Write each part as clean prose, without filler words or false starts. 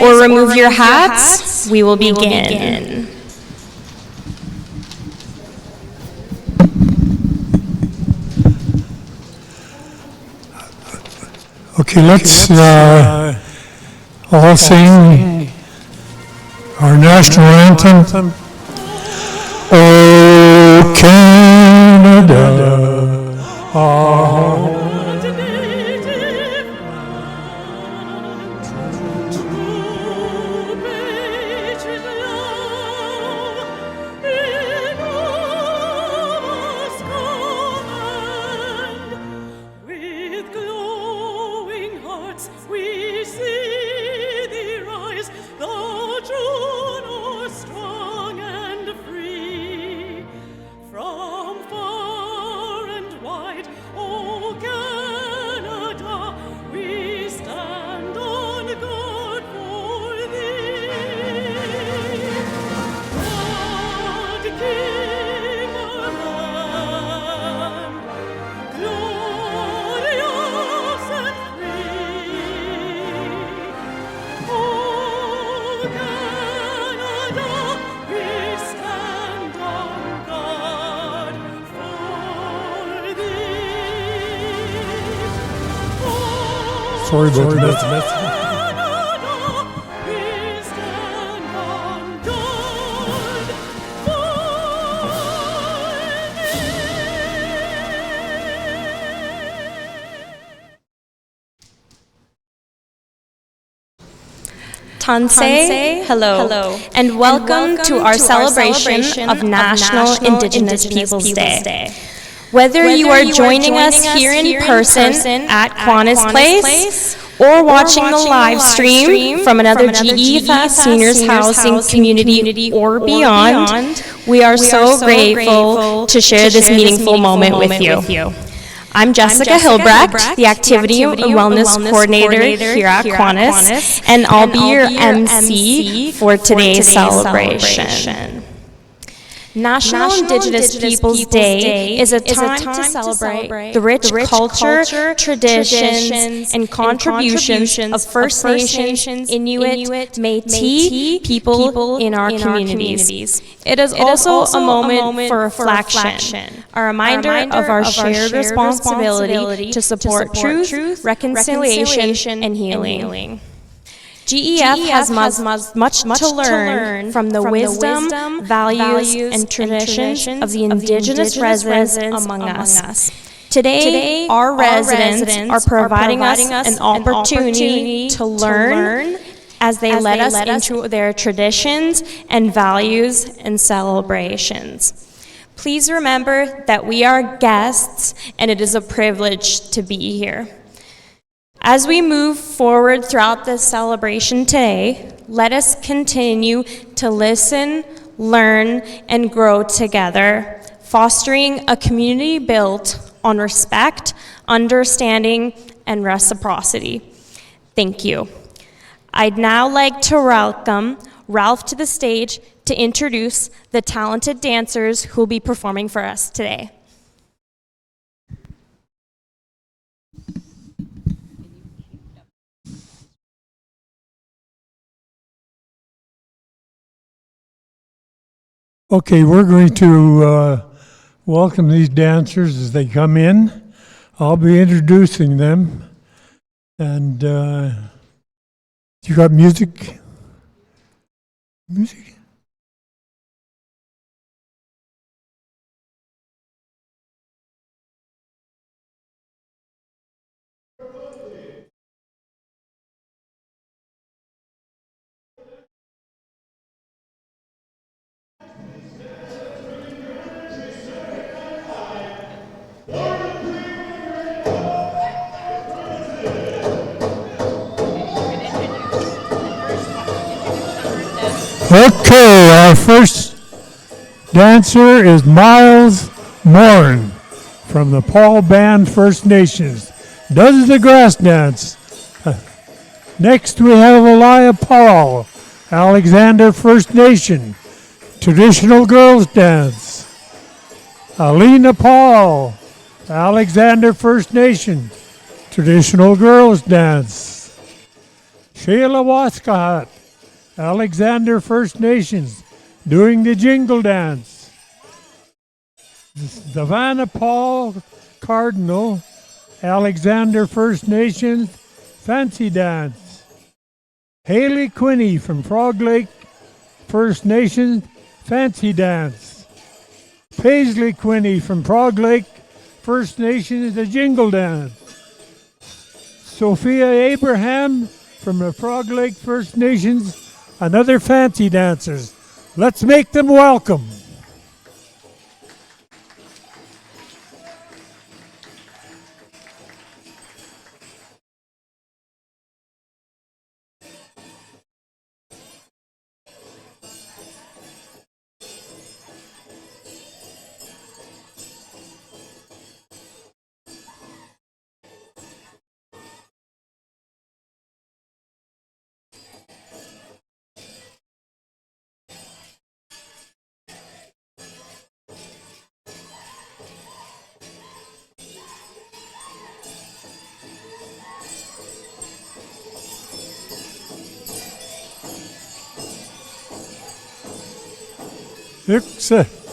or remove your hats, we will begin. Okay, let's all sing our national anthem. Oh, Canada, our home. Sorry about that. Tansei, hello, and welcome to our celebration of National Indigenous Peoples Day. Whether you are joining us here in person at Kiwanis Place or watching the live stream from another GEFA Seniors Housing community or beyond, we are so grateful to share this meaningful moment with you. I'm Jessica Hilbrecht, the Activity and Wellness Coordinator here at Kiwanis, and I'll be your MC for today's celebration. National Indigenous Peoples Day is a time to celebrate the rich culture, traditions, and contributions of First Nations, Inuit, Métis people in our communities. It is also a moment for reflection, a reminder of our shared responsibility to support truth, reconciliation, and healing. GEF has much to learn from the wisdom, values, and traditions of the Indigenous residents among us. Today, our residents are providing us an opportunity to learn as they let us into their traditions and values and celebrations. Please remember that we are guests and it is a privilege to be here. As we move forward throughout this celebration today, let us continue to listen, learn, and grow together, fostering a community built on respect, understanding, and reciprocity. Thank you. I'd now like to welcome Ralph to the stage to introduce the talented dancers who will be performing for us today. Okay, we're going to welcome these dancers as they come in. I'll be introducing them. And you got music? Music? Okay, our first dancer is Miles Morin from the Paul Band First Nations. Does the grass dance. Next we have Elia Paul, Alexander First Nation, traditional girls dance. Alina Paul, Alexander First Nation, traditional girls dance. Sheila Waskahat, Alexander First Nations doing the jingle dance. Savannah Paul Cardinal, Alexander First Nations fancy dance. Haley Quinney from Frog Lake First Nations fancy dance. Paisley Quinney from Frog Lake First Nations the jingle dance. Sophia Abraham from the Frog Lake First Nations, another fancy dancers. Let's make them welcome. Yikes.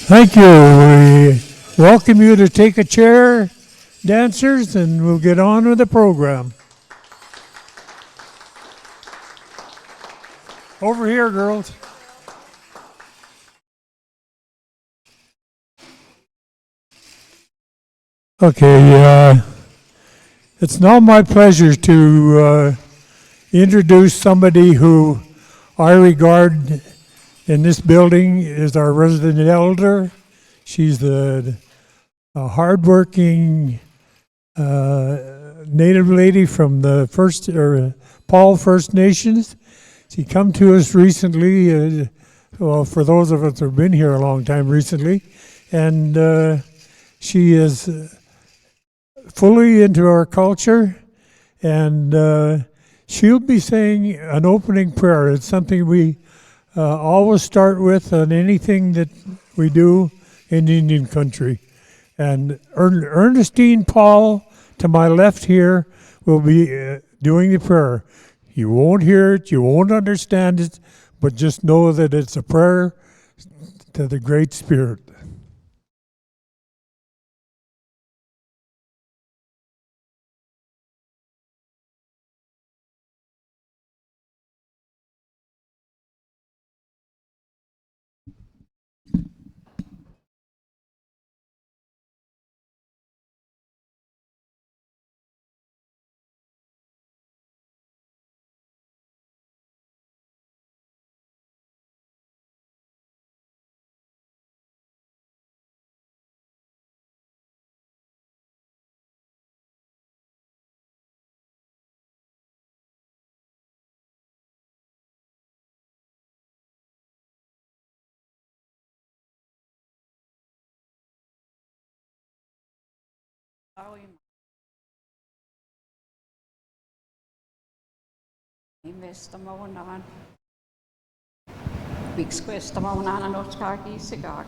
Thank you. We welcome you to take a chair, dancers, and we'll get on with the program. Over here, girls. Okay, it's now my pleasure to introduce somebody who I regard in this building as our resident elder. She's the hardworking native lady from the Paul First Nations. She come to us recently, well, for those of us who've been here a long time recently, and she is fully into our culture, and she'll be saying an opening prayer. It's something we always start with on anything that we do in Indian country. And Ernestine Paul, to my left here, will be doing the prayer. You won't hear it, you won't understand it, but just know that it's a prayer to the Great Spirit. Investa maunaan. Miksi questa maunaan nostaa kiisikaa?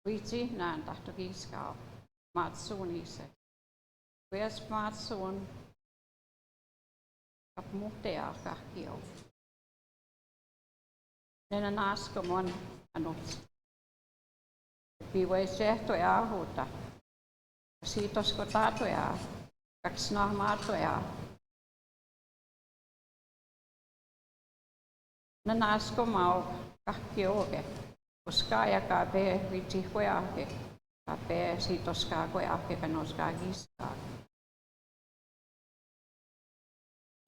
Vitsi näen tahto kiiskaa. Matsuun itse. Kues matsuun. Kap muhtea kahkio. Nenä naskomon anut. Pivois jehtoja ahuta. Siitosko taatoja. Kaksi nahmaatoja. Nenä naskomau kahkioke. Koska ja kape vitsi kojaake. Kape siitoskaa kojaake kanoskaa kiskaa.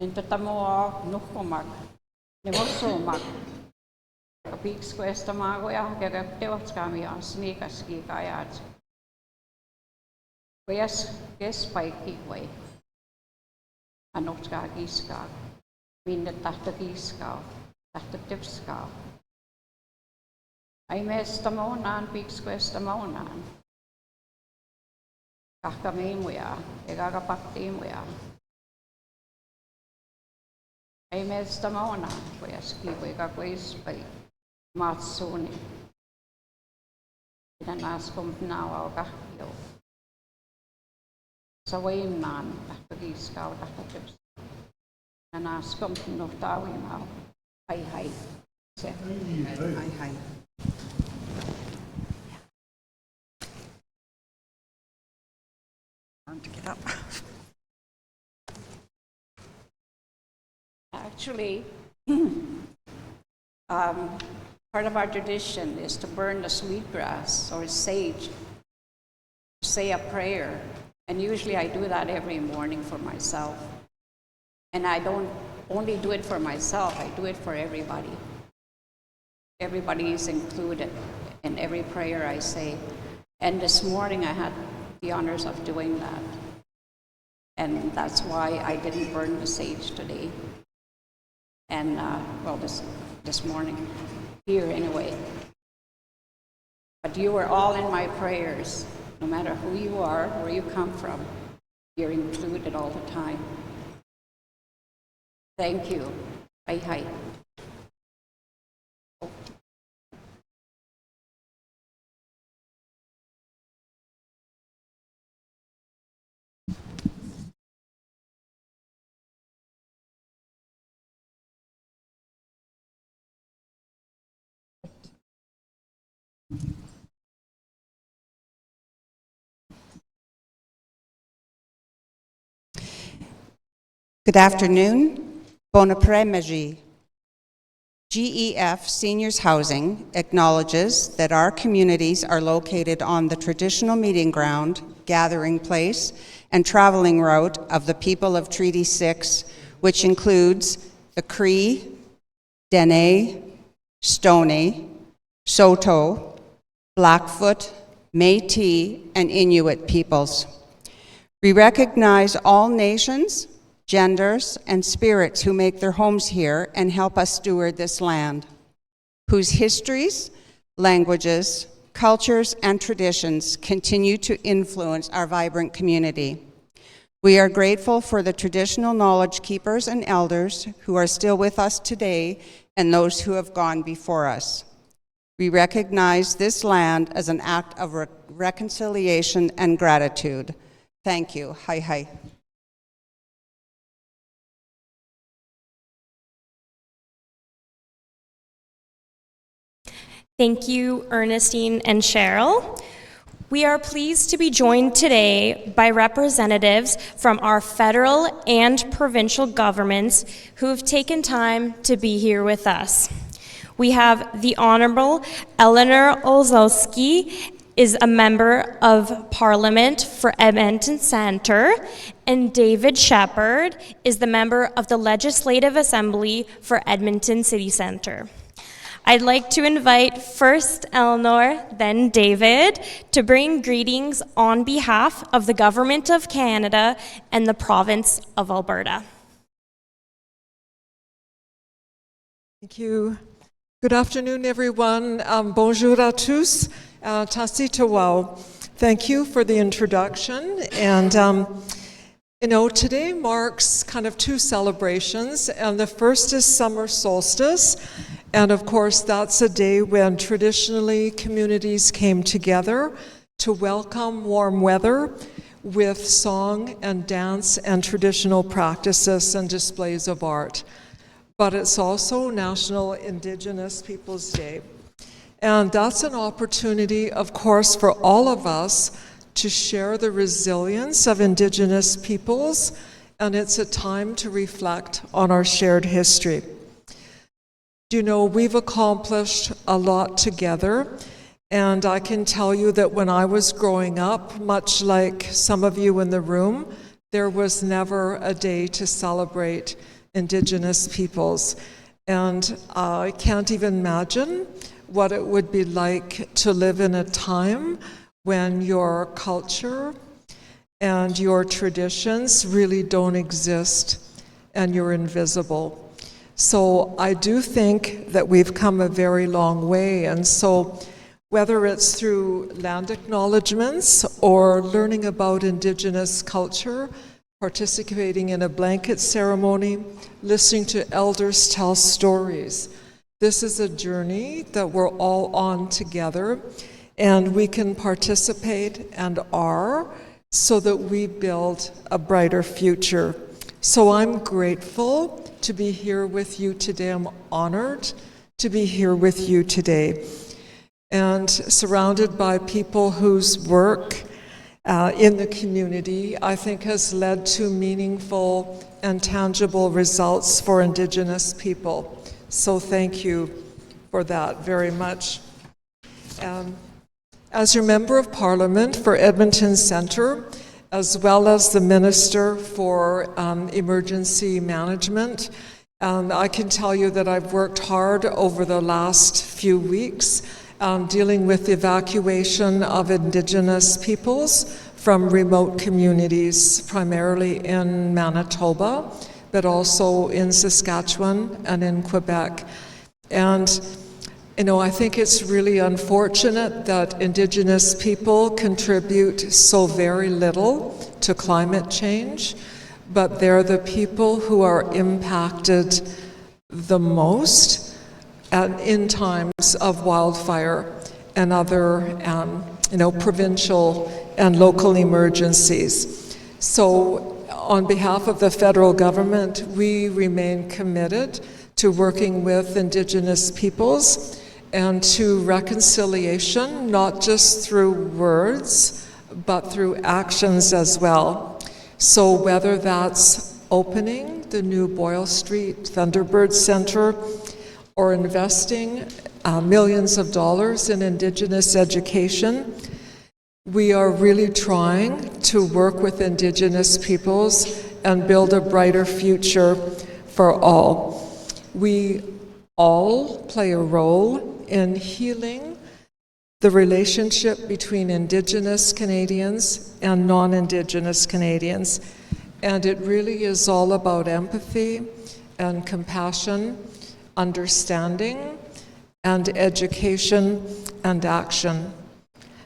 Niin mua nuhkomak. Ne motsumak. Piks questa magoja ja teotskaa on sniikaski kajat. Kes paikki voi. Anotskaa kiskaa. Minne tahto kiskaa. Tahto tepskaa. Ai meistä maunaan piks questa maunaan. Kahka miimuja eikä paktiimuja. Ai meistä maunaan kojaski poika koispai. Matsuuni. Pidän askom nauau kahkio. Sa voinnaan tahto kiiskau tahto tepskaa. Pidän askom nuhtauimau. Hai hai. Se. Hai hai. To get up. Actually, part of our tradition is to burn the sweetgrass or sage, say a prayer, and usually I do that every morning for myself. And I don't only do it for myself, I do it for everybody. Everybody is included in every prayer I say. And this morning I had the honors of doing that. And that's why I didn't burn the sage today. And, this morning, here anyway. But you were all in my prayers, no matter who you are, where you come from. You're included all the time. Thank you. Hai hai. Good afternoon. Bon après-midi. GEF Seniors Housing acknowledges that our communities are located on the traditional meeting ground, gathering place, and traveling route of the people of Treaty 6, which includes the Cree, Dene, Stoney, Saulteaux, Blackfoot, Métis, and Inuit peoples. We recognize all nations, genders, and spirits who make their homes here and help us steward this land, whose histories, languages, cultures, and traditions continue to influence our vibrant community. We are grateful for the traditional knowledge keepers and elders who are still with us today and those who have gone before us. We recognize this land as an act of reconciliation and gratitude. Thank you. Hai hai. Thank you, Ernestine and Cheryl. We are pleased to be joined today by representatives from our federal and provincial governments who have taken time to be here with us. We have the Honorable Eleanor Olszewski, is a member of Parliament for Edmonton Centre, and David Shepherd is the member of the Legislative Assembly for Edmonton City Centre. I'd like to invite first Eleanor, then David, to bring greetings on behalf of the Government of Canada and the Province of Alberta. Thank you. Good afternoon, everyone. Bonjour à tous. Tasita Wow, thank you for the introduction. And, today marks kind of two celebrations, and the first is summer solstice. And of course, that's a day when traditionally communities came together to welcome warm weather with song and dance and traditional practices and displays of art. But it's also National Indigenous Peoples Day. And that's an opportunity, of course, for all of us to share the resilience of Indigenous peoples, and it's a time to reflect on our shared history. We've accomplished a lot together, and I can tell you that when I was growing up, much like some of you in the room, there was never a day to celebrate Indigenous peoples. And I can't even imagine what it would be like to live in a time when your culture and your traditions really don't exist and you're invisible. So I do think that we've come a very long way. And so whether it's through land acknowledgements or learning about Indigenous culture, participating in a blanket ceremony, listening to elders tell stories, this is a journey that we're all on together, and we can participate and are so that we build a brighter future. So I'm grateful to be here with you today. I'm honored to be here with you today, and surrounded by people whose work in the community, I think, has led to meaningful and tangible results for Indigenous people. So thank you for that very much. As your Member of Parliament for Edmonton Centre, as well as the Minister for Emergency Management, I can tell you that I've worked hard over the last few weeks dealing with the evacuation of Indigenous peoples from remote communities, primarily in Manitoba, but also in Saskatchewan and in Quebec. And I think it's really unfortunate that Indigenous people contribute so very little to climate change, but they're the people who are impacted the most in times of wildfire and other provincial and local emergencies. So on behalf of the federal government, we remain committed to working with Indigenous peoples and to reconciliation, not just through words, but through actions as well. So whether that's opening the new Boyle Street Thunderbird Centre or investing millions of dollars in Indigenous education, we are really trying to work with Indigenous peoples and build a brighter future for all. We all play a role in healing the relationship between Indigenous Canadians and non-Indigenous Canadians. And it really is all about empathy and compassion, understanding, and education and action.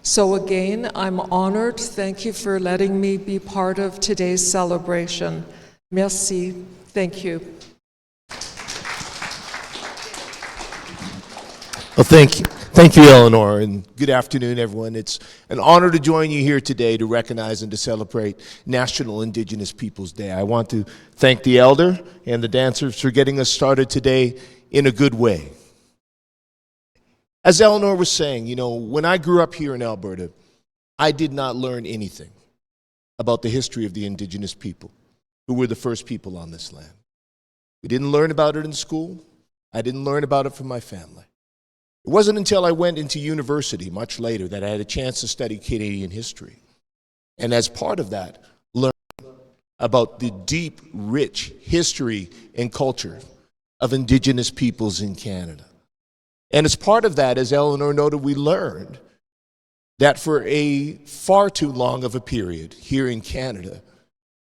So again, I'm honored. Thank you for letting me be part of today's celebration. Merci. Thank you. Well, thank you. Thank you, Eleanor, and good afternoon, everyone. It's an honor to join you here today to recognize and to celebrate National Indigenous Peoples Day. I want to thank the elder and the dancers for getting us started today in a good way. As Eleanor was saying, when I grew up here in Alberta, I did not learn anything about the history of the Indigenous people, who were the first people on this land. We didn't learn about it in school. I didn't learn about it from my family. It wasn't until I went into university much later that I had a chance to study Canadian history. And as part of that, learn about the deep, rich history and culture of Indigenous peoples in Canada. And as part of that, as Eleanor noted, we learned that for a far too long of a period here in Canada,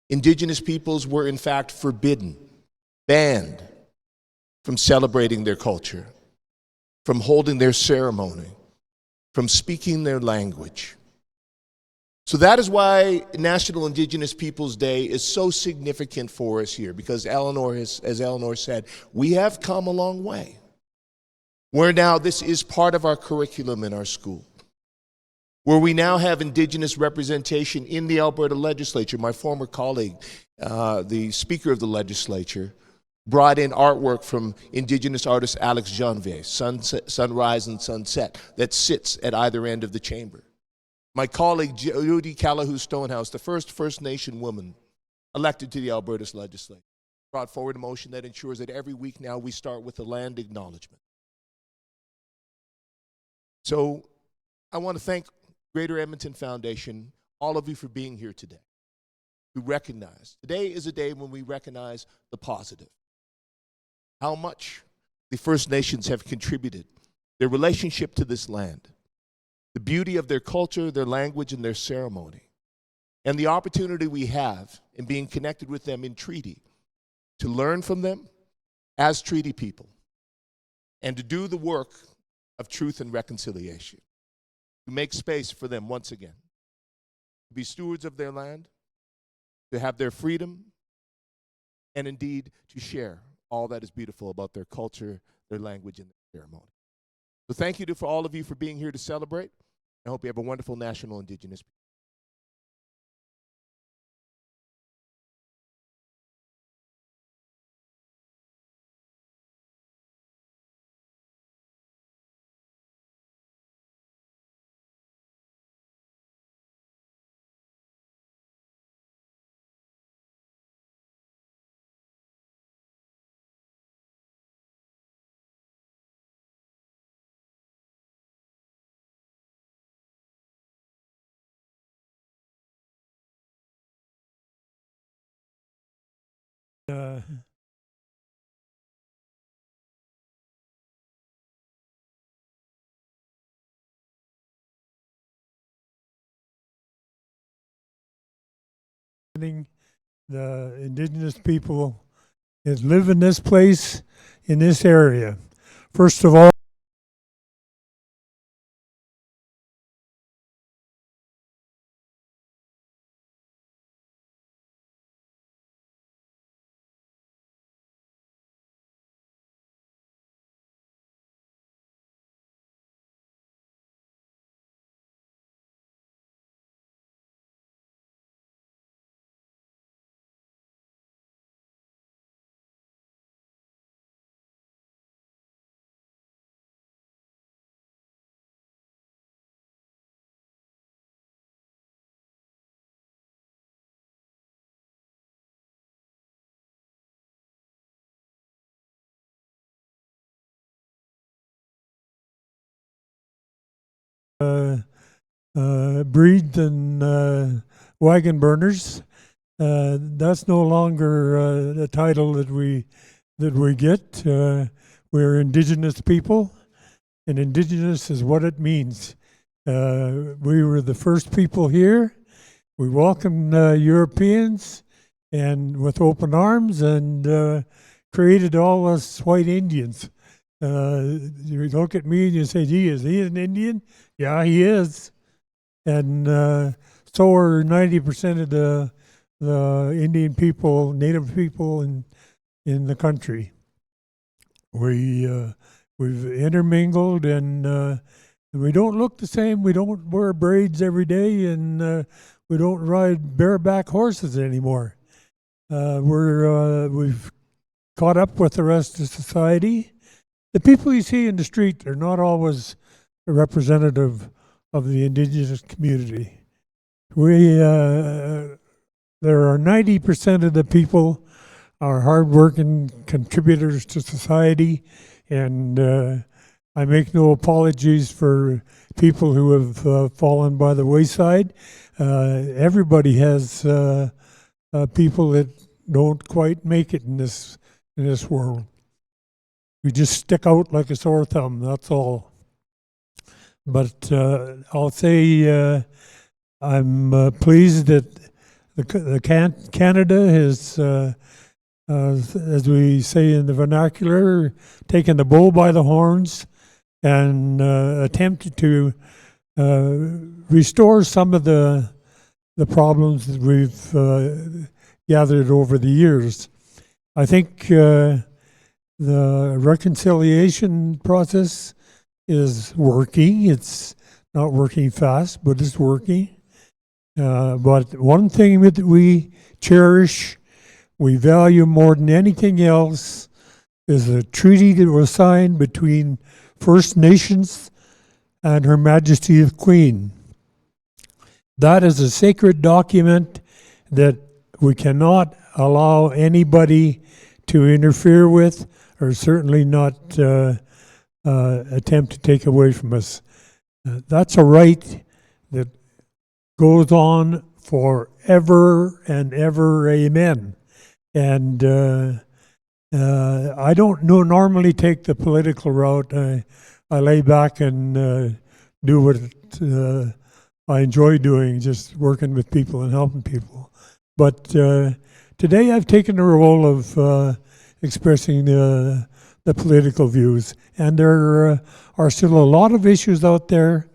Indigenous peoples were in fact forbidden, banned from celebrating their culture, from holding their ceremony, from speaking their language. So that is why National Indigenous Peoples Day is so significant for us here, because as Eleanor said, we have come a long way, where now this is part of our curriculum in our school, where we now have Indigenous representation in the Alberta legislature. My former colleague, the Speaker of the legislature, brought in artwork from Indigenous artist Alex Janvier, Sunrise and Sunset, that sits at either end of the chamber. My colleague, Judy Calahoo Stonehouse, the first First Nation woman elected to the Alberta's legislature, brought forward a motion that ensures that every week now we start with a land acknowledgement. So I want to thank Greater Edmonton Foundation, all of you, for being here today. We recognize, today is a day when we recognize the positive, how much the First Nations have contributed, their relationship to this land, the beauty of their culture, their language, and their ceremony, and the opportunity we have in being connected with them in treaty to learn from them as treaty people and to do the work of truth and reconciliation, to make space for them once again, to be stewards of their land, to have their freedom, and indeed to share all that is beautiful about their culture, their language, and their ceremony. So thank you for all of you for being here to celebrate. I hope you have a wonderful National Indigenous the Indigenous people that live in this place, in this area. First of all, breed and wagon burners. That's no longer the title that we get. We're Indigenous people, and Indigenous is what it means. We were the first people here. We welcomed Europeans and with open arms, and created all us white Indians. You look at me and you say, gee, is he an Indian? Yeah, he is. And so are 90% of the Indian people, Native people in the country. We've intermingled, and we don't look the same. We don't wear braids every day, and we don't ride bareback horses anymore. We've caught up with the rest of society. The people you see in the street are not always representative of the Indigenous community. There are 90% of the people are hardworking contributors to society, and I make no apologies for people who have fallen by the wayside. Everybody has people that don't quite make it in this world. We just stick out like a sore thumb, that's all. But I'll say I'm pleased that Canada has, as we say in the vernacular, taken the bull by the horns and attempt to restore some of the problems that we've gathered over the years. I think the reconciliation process is working. It's not working fast, but it's working. But one thing that we cherish, we value more than anything else, is a treaty that was signed between First Nations and Her Majesty the Queen. That is a sacred document that we cannot allow anybody to interfere with, or certainly not attempt to take away from us. That's a right that goes on forever and ever, amen. And I don't normally take the political route. I lay back and do what I enjoy doing, just working with people and helping people. But today I've taken the role of expressing the political views. And there are still a lot of issues out there,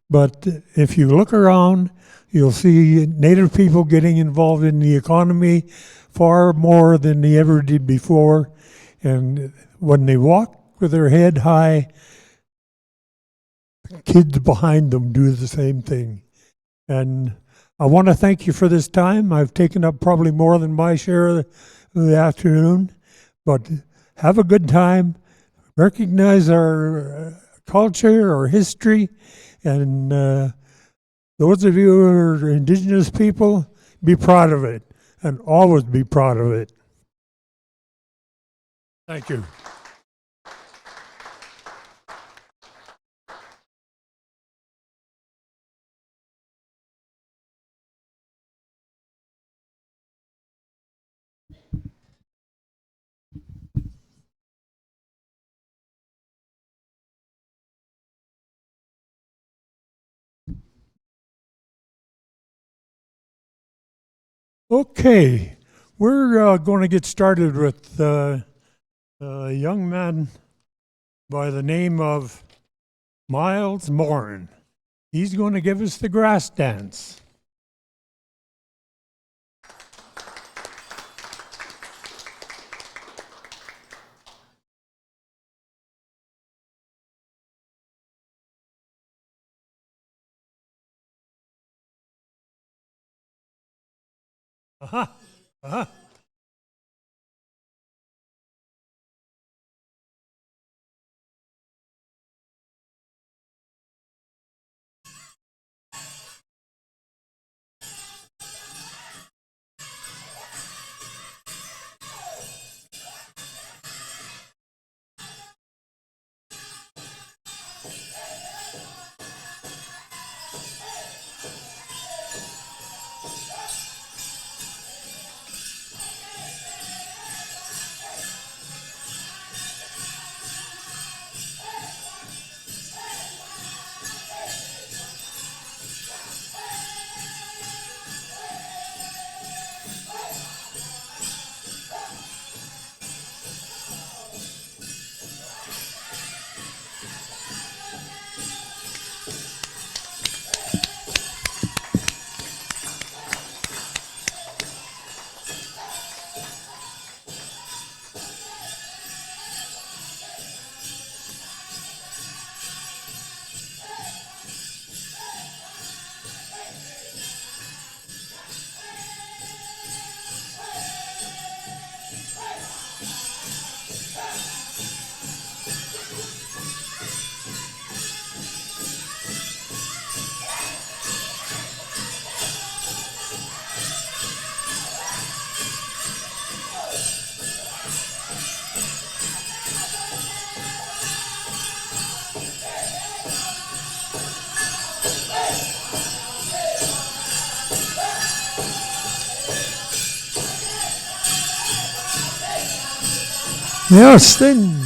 but if you look around, you'll see Native people getting involved in the economy far more than they ever did before. And when they walk with their head high, kids behind them do the same thing. And I want to thank you for this time. I've taken up probably more than my share of the afternoon, but have a good time. Recognize our culture, our history, and those of you who are Indigenous people, be proud of it, and always be proud of it. Thank you. Okay, we're going to get started with a young man by the name of Miles Morin. He's going to give us the grass dance. Uh-huh. Uh-huh. Yes, then.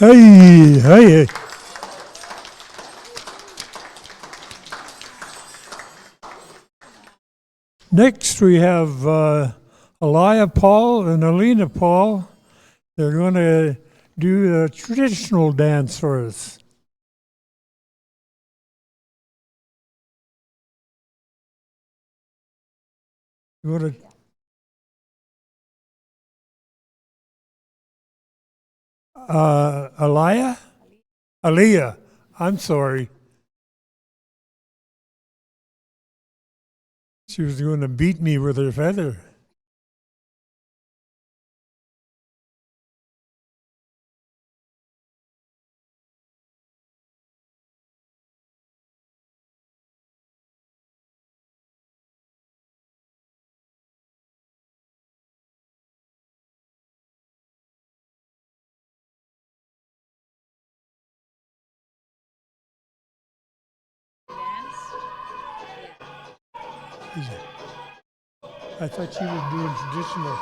Hey, hey. Next, we have Elia Paul and Alina Paul. They're going to do a traditional dance for us. You want to? Elia? Aliyah. I'm sorry. She was going to beat me with her feather. I thought she was doing traditional.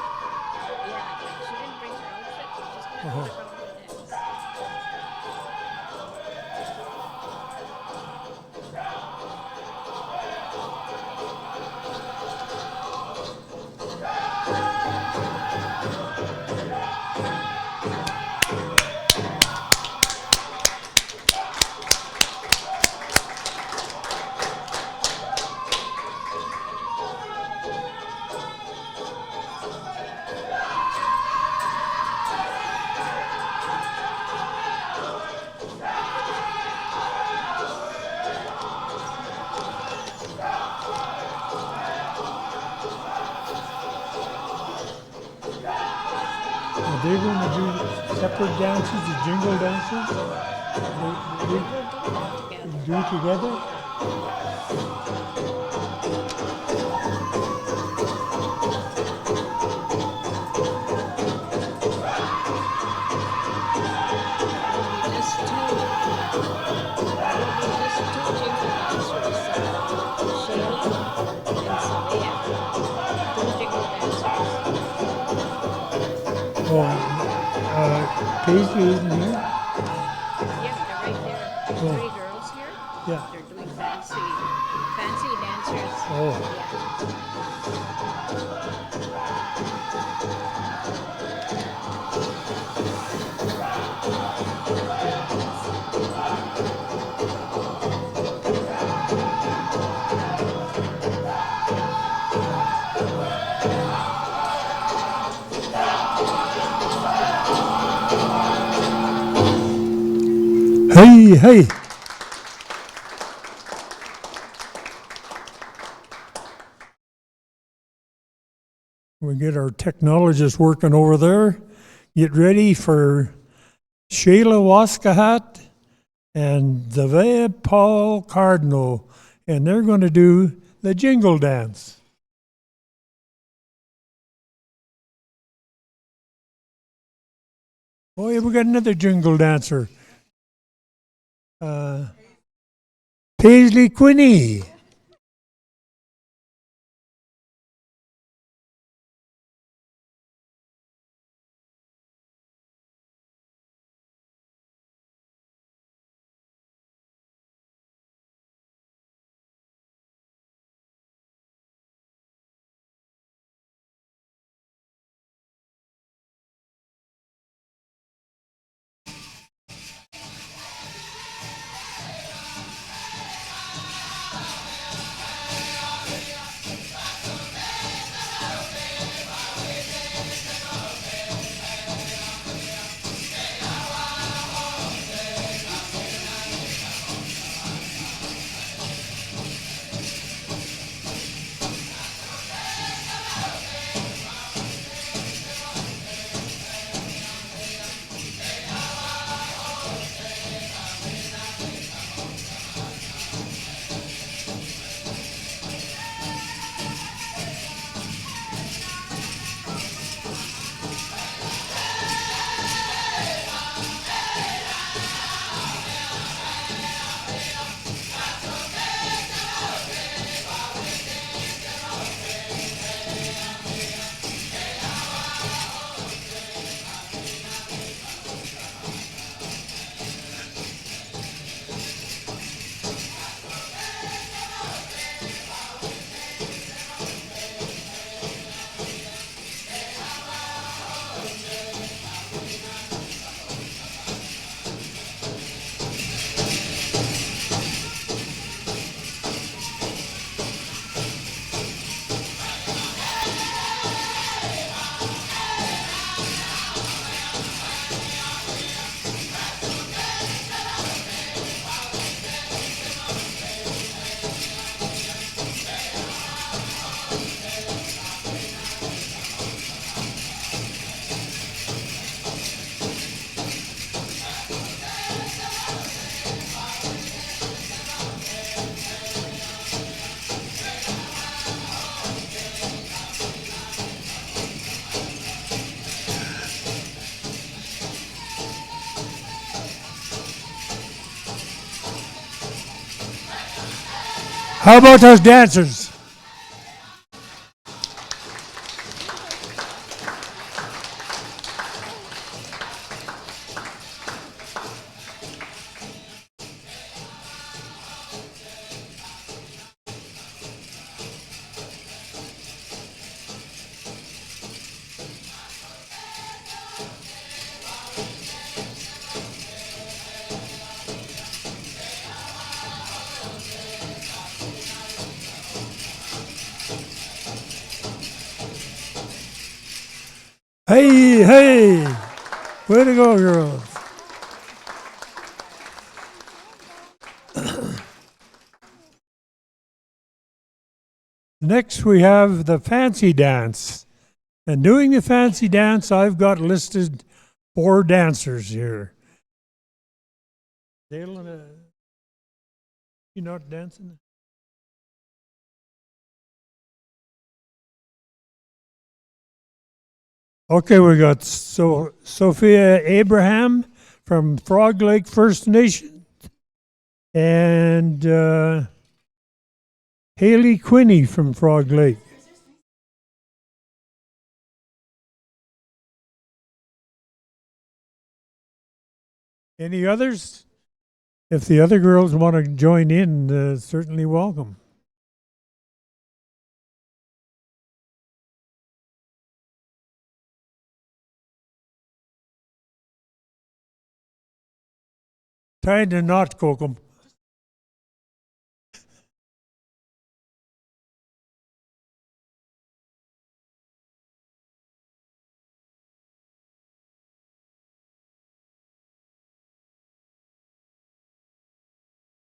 Yeah, she didn't bring her outfit. She's gonna Uh-huh. Are they going to do separate dances, the jingle dances? They do it together? just two jingle dancers, Shayla and Savea. Two jingle dancers. Paisley isn't here? Yeah, they're right there. Oh. Three girls here. Yeah. They're doing fancy dancers. Oh. Yeah. Hey, hey. We get our technologists working over there. Get ready for Shayla Waskahat and Zavea Paul Cardinal, and they're going to do the jingle dance. Oh, yeah, we got another jingle dancer. Paisley Quinney. How about those dancers? Hey, hey! Way to go, girls. Next, we have the fancy dance. And doing the fancy dance, I've got listed 4 dancers here. Dalen, you not dancing? Okay, we got Sophia Abraham from Frog Lake First Nation and Haley Quinney from Frog Lake. Any others? If the other girls want to join in, certainly welcome. Tied a knot, Kokum.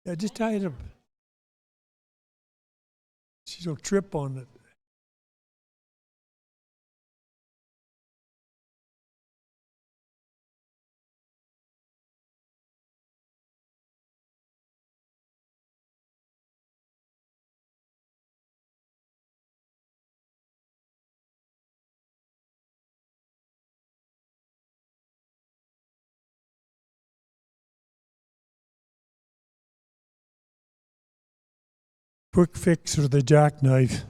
Yeah, just tie it up. She'll trip on it. Quick fix for the jackknife.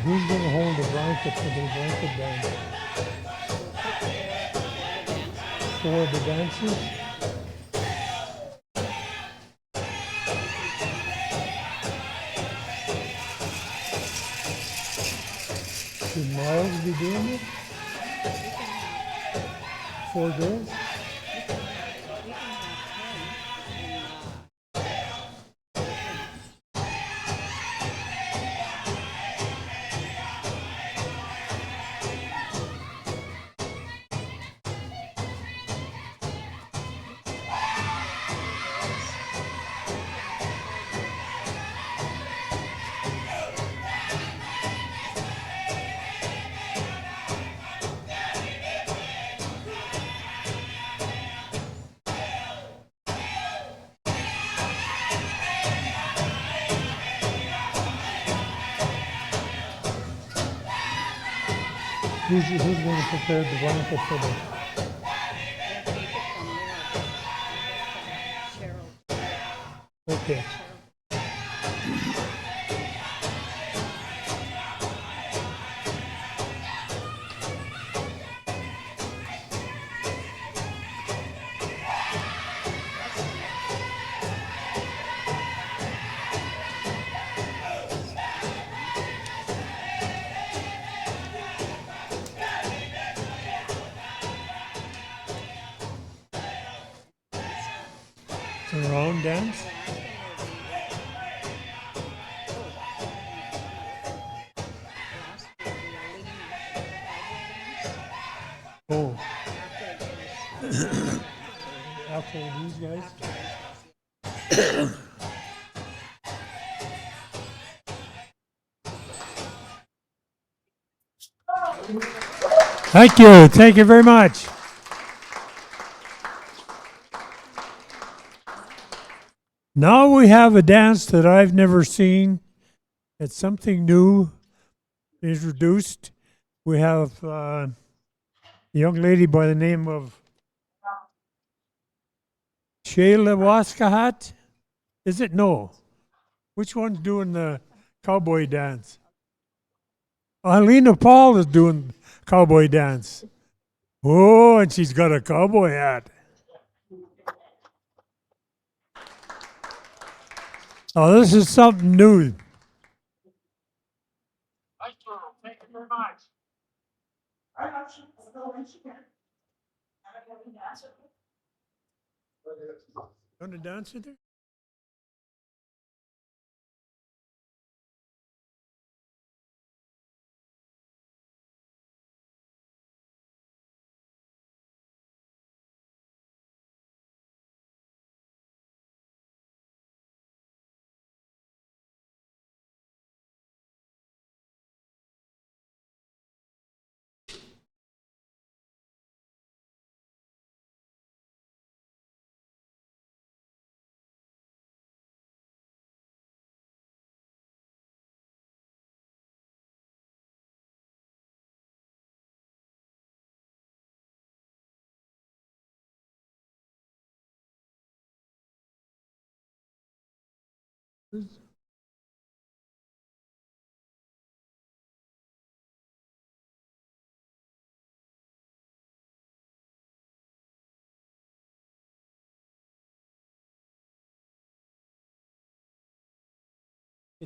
Who's going to hold the blanket for the blanket dance? 4 of the dancers? Should Miles be doing it? 4 girls? Who's going to prepare the blanket for the... Okay. Our own dance? Oh. After these guys? Thank you. Thank you very much. Now we have a dance that I've never seen. It's something new, introduced. We have a young lady by the name of Shayla Waskahat. Is it? No. Which one's doing the cowboy dance? Alina Paul is doing cowboy dance. Oh, and she's got a cowboy hat. Oh, this is something new. Thank you very much. Want to dance with her?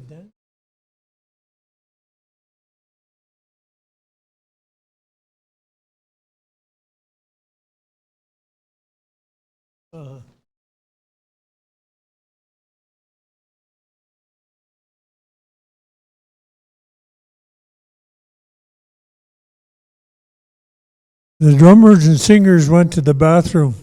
Dance? Uh-huh. The drummers and singers went to the bathroom.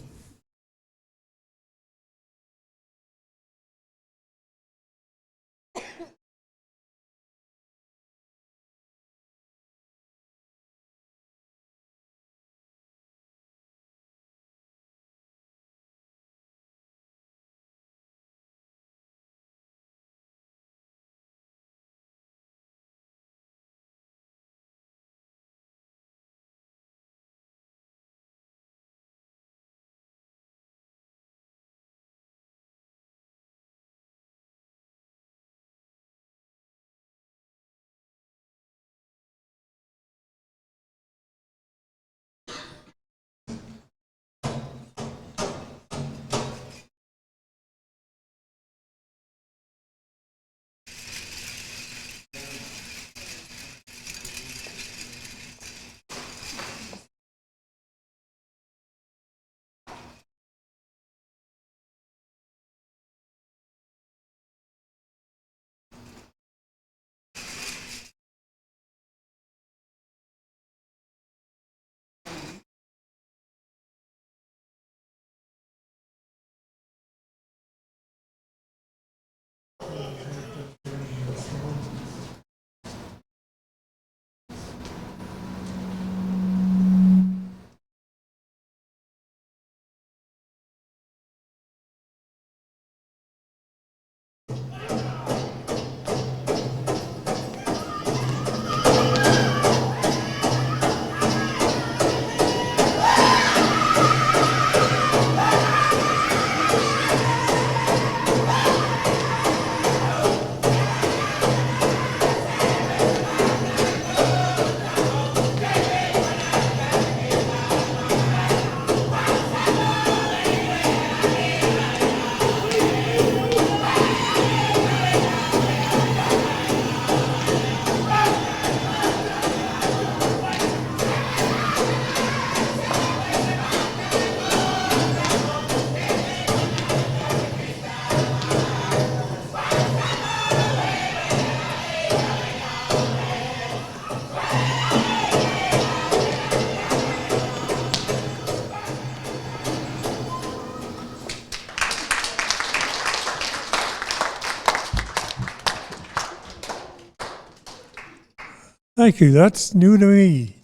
Thank you. That's new to me.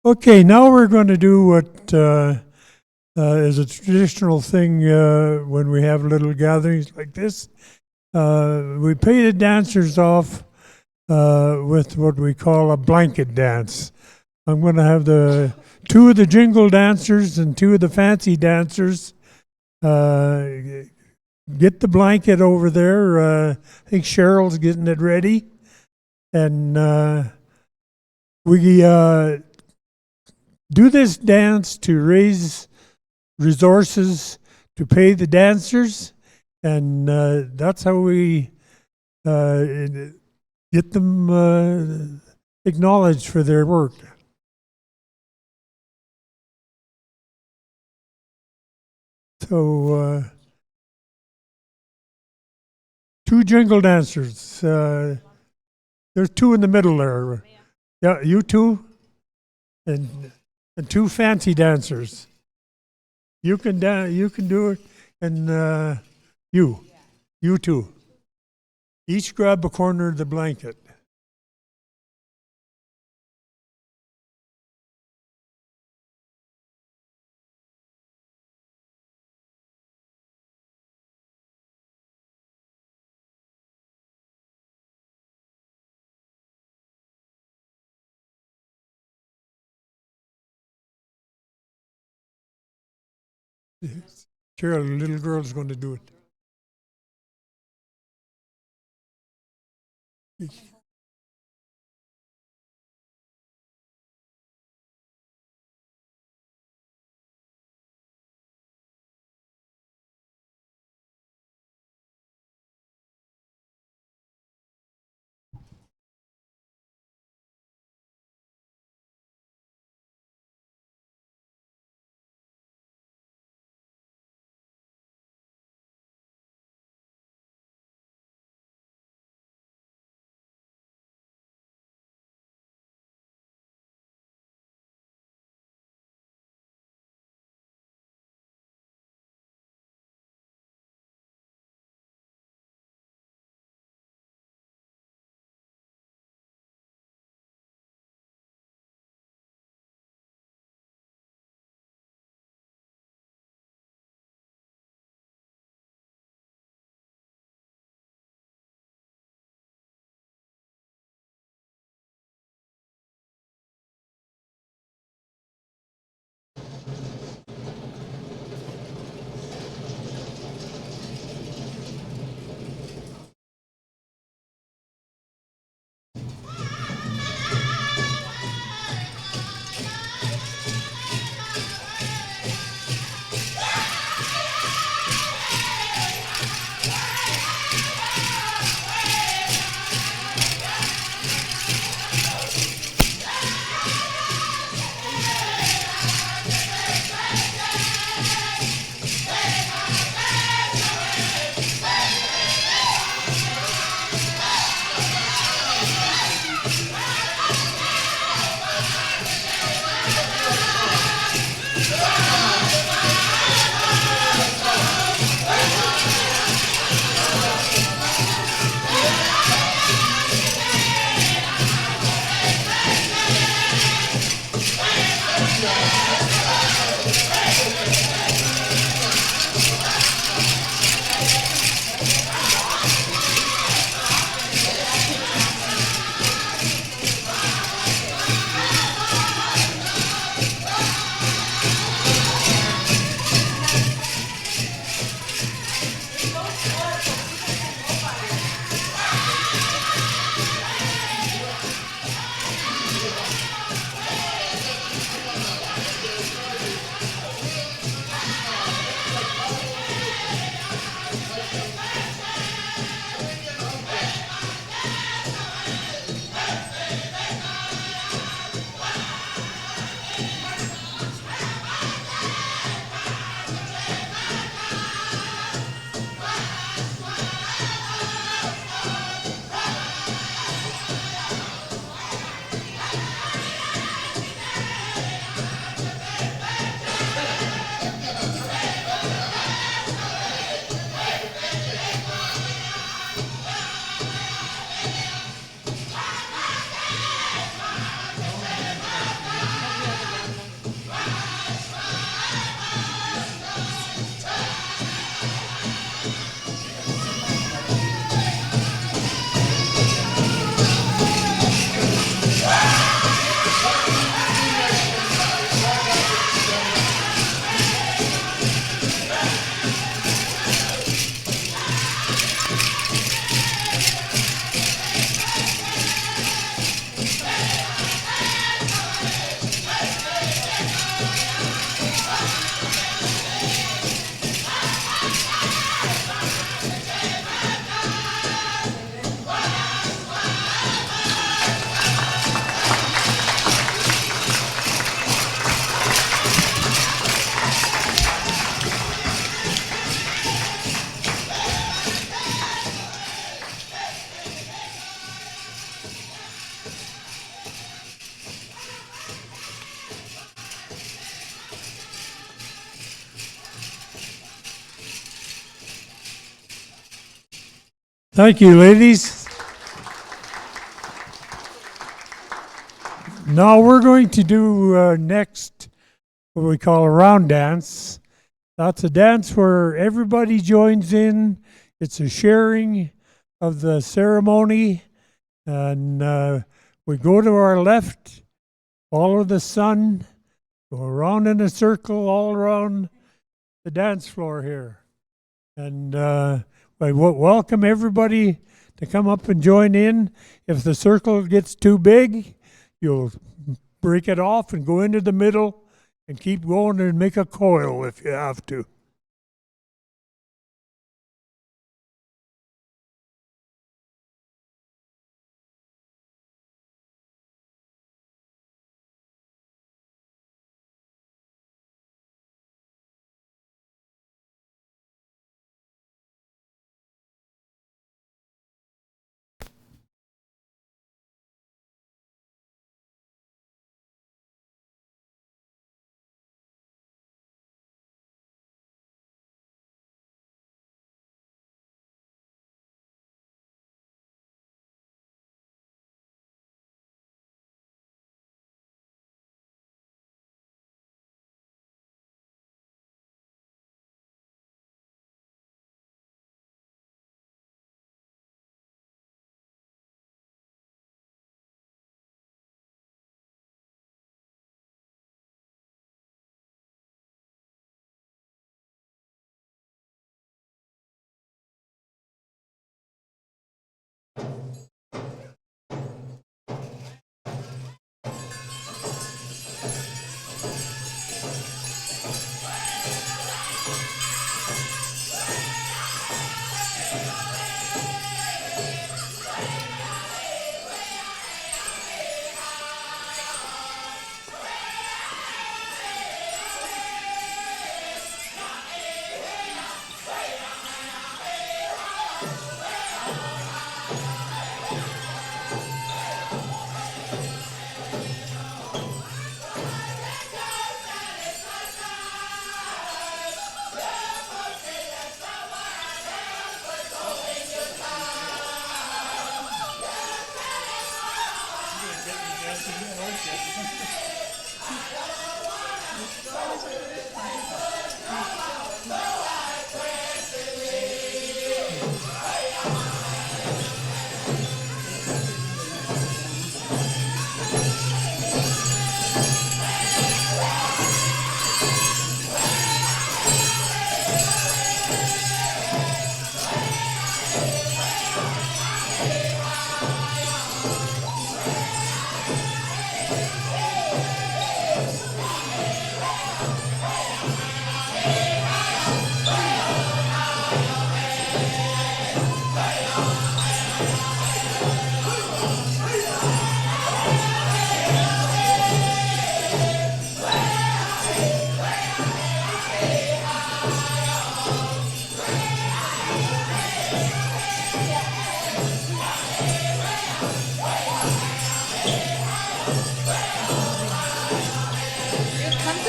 Okay, now we're going to do what is a traditional thing when we have little gatherings like this. We pay the dancers off with what we call a blanket dance. I'm going to have the two of the jingle dancers and two of the fancy dancers get the blanket over there. I think Cheryl's getting it ready. And we do this dance to raise resources to pay the dancers. And that's how we get them acknowledged for their work. So, two jingle dancers. There's two in the middle there. Yeah, you two, and two fancy dancers. You can you can do it, and you two. Each grab a corner of the blanket. Cheryl, the little girl's going to do it. Thank you, ladies. Now we're going to do next what we call a round dance. That's a dance where everybody joins in. It's a sharing of the ceremony. And we go to our left, follow the sun, go around in a circle all around the dance floor here. And I welcome everybody to come up and join in. If the circle gets too big, you'll break it off and go into the middle and keep going and make a coil if you have to.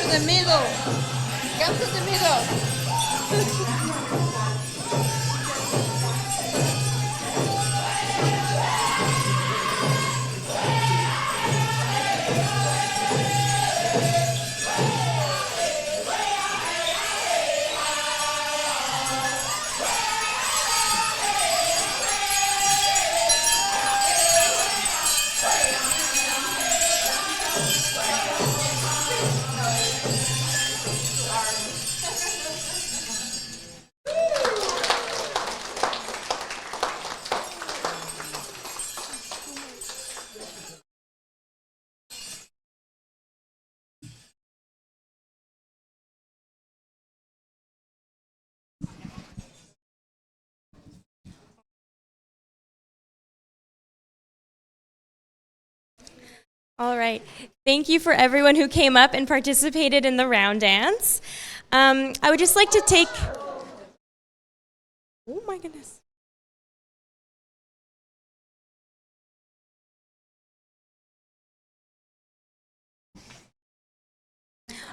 The middle. Come to the middle. All right. Thank you for everyone who came up and participated in the round dance. I would just like to take... Oh my goodness.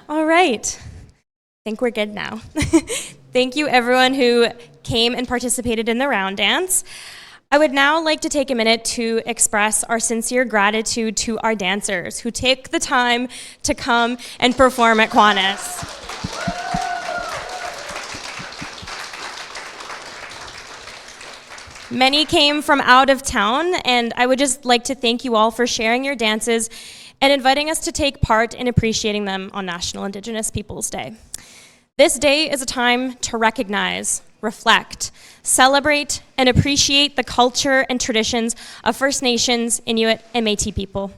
All right. I think we're good now. Thank you everyone who came and participated in the round dance. I would now like to take a minute to express our sincere gratitude to our dancers who take the time to come and perform at Kiwanis. Many came from out of town, and I would just like to thank you all for sharing your dances and inviting us to take part in appreciating them on National Indigenous Peoples Day. This day is a time to recognize, reflect, celebrate, and appreciate the culture and traditions of First Nations, Inuit, and Métis people.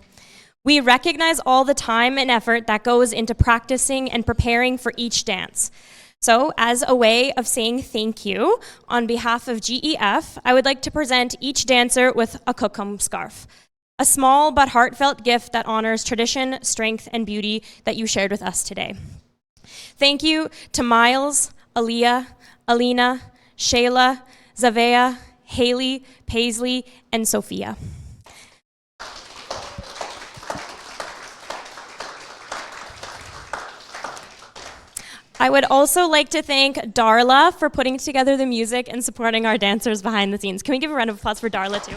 We recognize all the time and effort that goes into practicing and preparing for each dance. So, as a way of saying thank you, on behalf of GEF, I would like to present each dancer with a Kukum scarf, a small but heartfelt gift that honors tradition, strength, and beauty that you shared with us today. Thank you to Miles, Aaliyah, Alina, Shayla, Zavea, Haley, Paisley, and Sophia. I would also like to thank Darla for putting together the music and supporting our dancers behind the scenes. Can we give a round of applause for Darla too?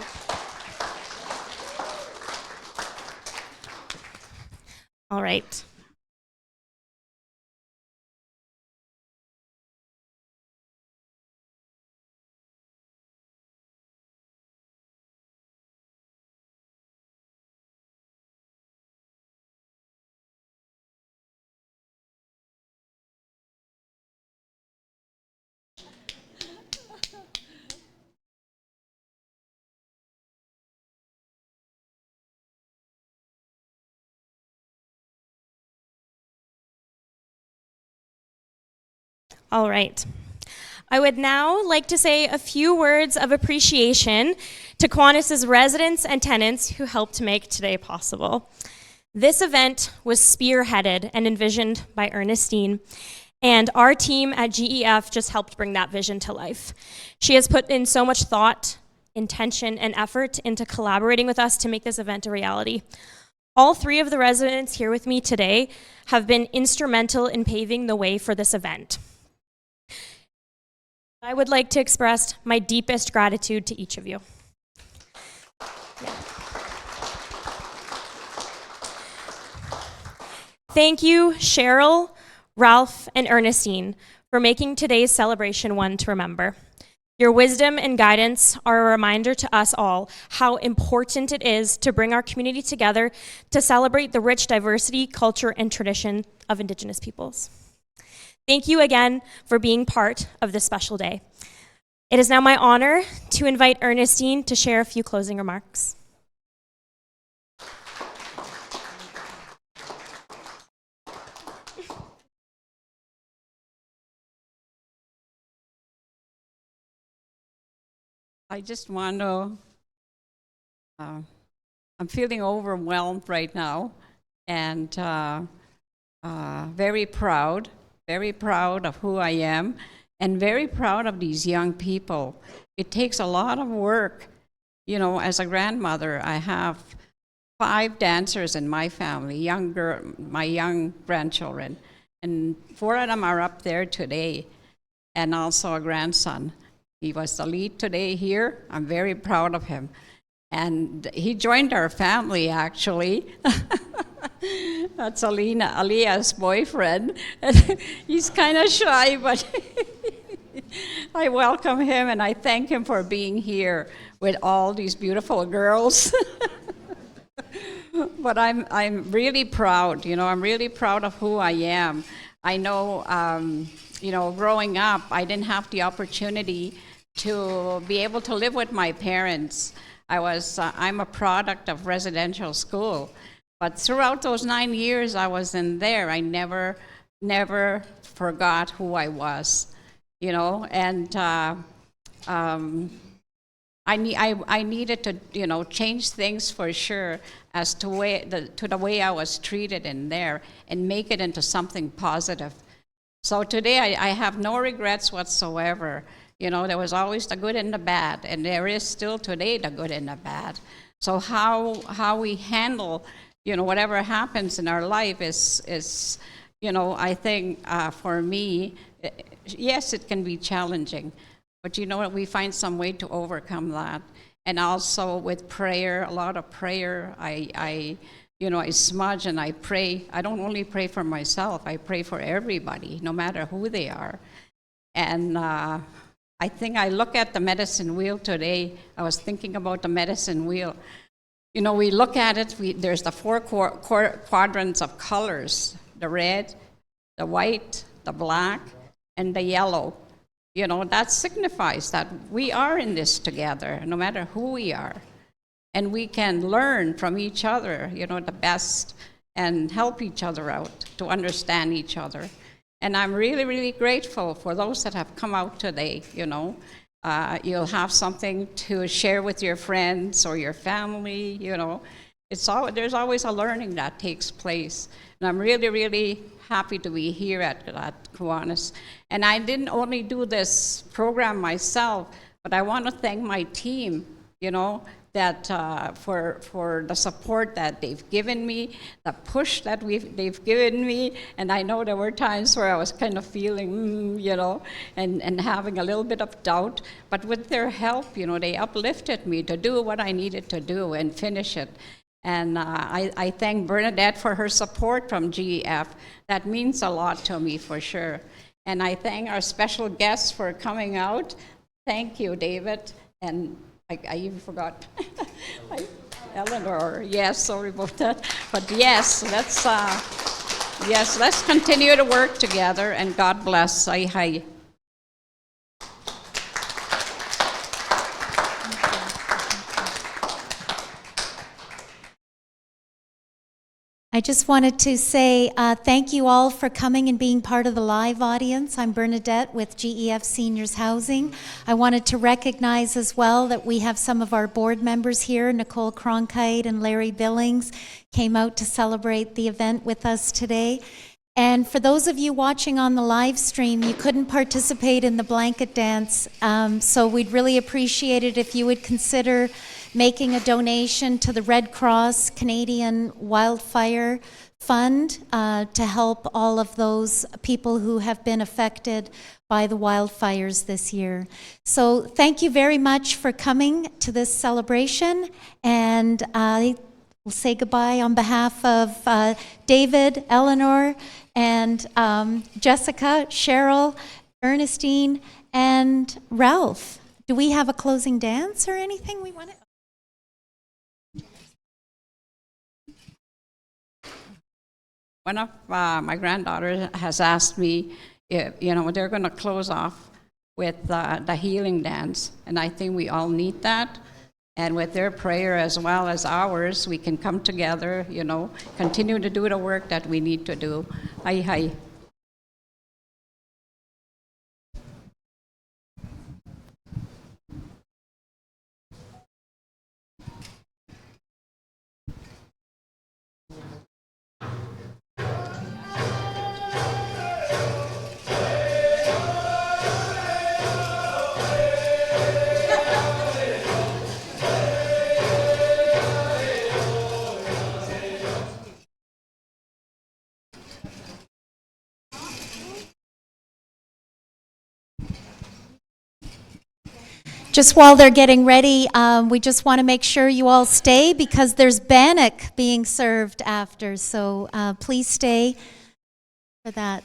All right. All right. I would now like to say a few words of appreciation to Kiwanis' residents and tenants who helped make today possible. This event was spearheaded and envisioned by Ernestine, and our team at GEF just helped bring that vision to life. She has put in so much thought, intention, and effort into collaborating with us to make this event a reality. All three of the residents here with me today have been instrumental in paving the way for this event. I would like to express my deepest gratitude to each of you. Thank you, Cheryl, Ralph, and Ernestine, for making today's celebration one to remember. Your wisdom and guidance are a reminder to us all how important it is to bring our community together to celebrate the rich diversity, culture, and tradition of Indigenous peoples. Thank you again for being part of this special day. It is now my honor to invite Ernestine to share a few closing remarks. I just want to, I'm feeling overwhelmed right now, and very proud of who I am, and very proud of these young people. It takes a lot of work. You know, as a grandmother, I have 5 dancers in my family, my young grandchildren, and 4 of them are up there today, and also a grandson. He was the lead today here. I'm very proud of him. And he joined our family, actually. That's Aaliyah's boyfriend. He's kind of shy, but I welcome him and I thank him for being here with all these beautiful girls. But I'm really proud, you know, I'm really proud of who I am. I know, you know, growing up, I didn't have the opportunity to be able to live with my parents. I'm a product of residential school. But throughout those 9 years I was in there, I never forgot who I was, you know, and I needed to, you know, change things for sure as to the way I was treated in there and make it into something positive. So today I have no regrets whatsoever. You know, there was always the good and the bad, and there is still today the good and the bad. So how we handle, you know, whatever happens in our life is you know, I think for me, yes, it can be challenging, But you know what? We find some way to overcome that. And also with prayer, a lot of prayer, I smudge and I pray. I don't only pray for myself, I pray for everybody, no matter who they are. And I think I look at the medicine wheel today. I was thinking about the medicine wheel. You know, we look at it, there's the four quadrants of colors, the red, the white, the black, and the yellow. You know, that signifies that we are in this together, no matter who we are. And we can learn from each other, you know, the best, and help each other out to understand each other. And I'm really, really grateful for those that have come out today, you know. You'll have something to share with your friends or your family, you know. There's always a learning that takes place. And I'm really, really happy to be here at Kiwanis. And I didn't only do this program myself, but I want to thank my team, you know, that for the support that they've given me, the push that they've given me. And I know there were times where I was kind of feeling, you know, and having a little bit of doubt. But with their help, you know, they uplifted me to do what I needed to do and finish it. And I thank Bernadette for her support from GEF. That means a lot to me for sure. And I thank our special guests for coming out. Thank you, David. And I even forgot Eleanor. Yes, sorry about that. But yes, let's continue to work together. And God bless. Hi. I just wanted to say thank you all for coming and being part of the live audience. I'm Bernadette with GEF Seniors Housing. I wanted to recognize as well that we have some of our board members here. Nicole Cronkite and Larry Billings came out to celebrate the event with us today. And for those of you watching on the live stream, you couldn't participate in the blanket dance, so we'd really appreciate it if you would consider making a donation to the Red Cross Canadian Wildfire Fund to help all of those people who have been affected by the wildfires this year. So thank you very much for coming to this celebration, and I will say goodbye on behalf of David, Eleanor, and Jessica, Cheryl, Ernestine, and Ralph. Do we have a closing dance or anything we want to? One of my granddaughters has asked me, if, you know, they're going to close off with the healing dance, and I think we all need that. And with their prayer as well as ours, we can come together, you know, continue to do the work that we need to do. Hi. Just while they're getting ready, we just want to make sure you all stay because there's bannock being served after, so please stay for that.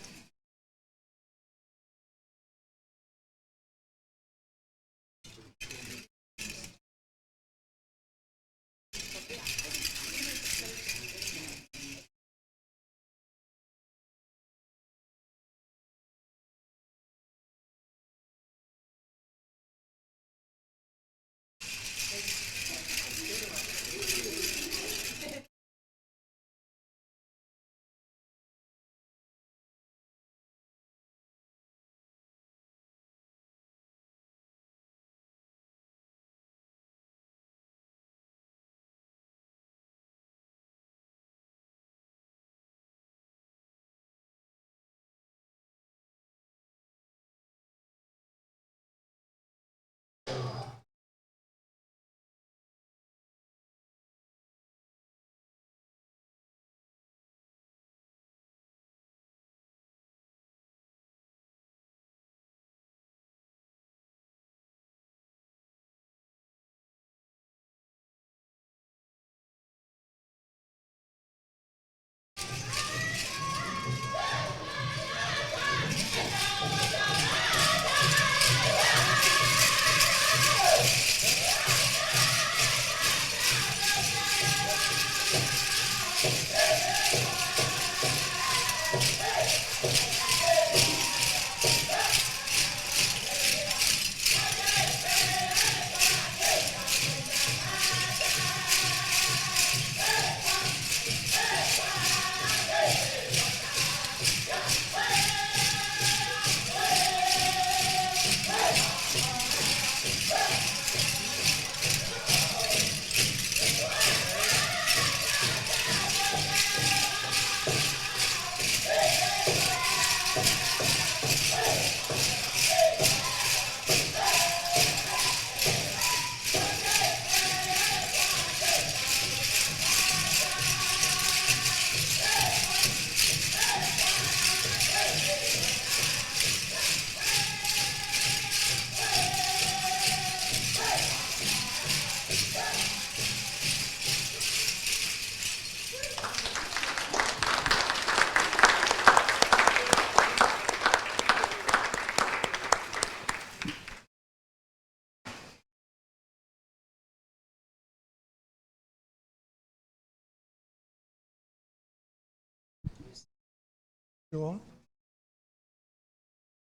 Go on.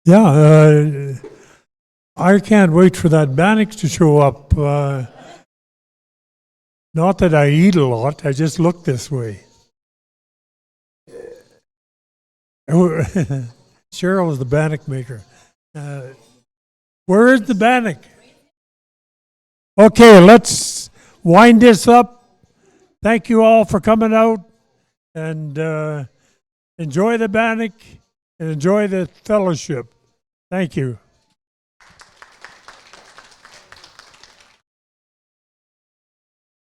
Yeah, I can't wait for that Bannock to show up. Not that I eat a lot, I just look this way. Cheryl is the Bannock maker. Where is the Bannock? Okay, let's wind this up. Thank you all for coming out, and enjoy the Bannock and enjoy the fellowship. Thank you.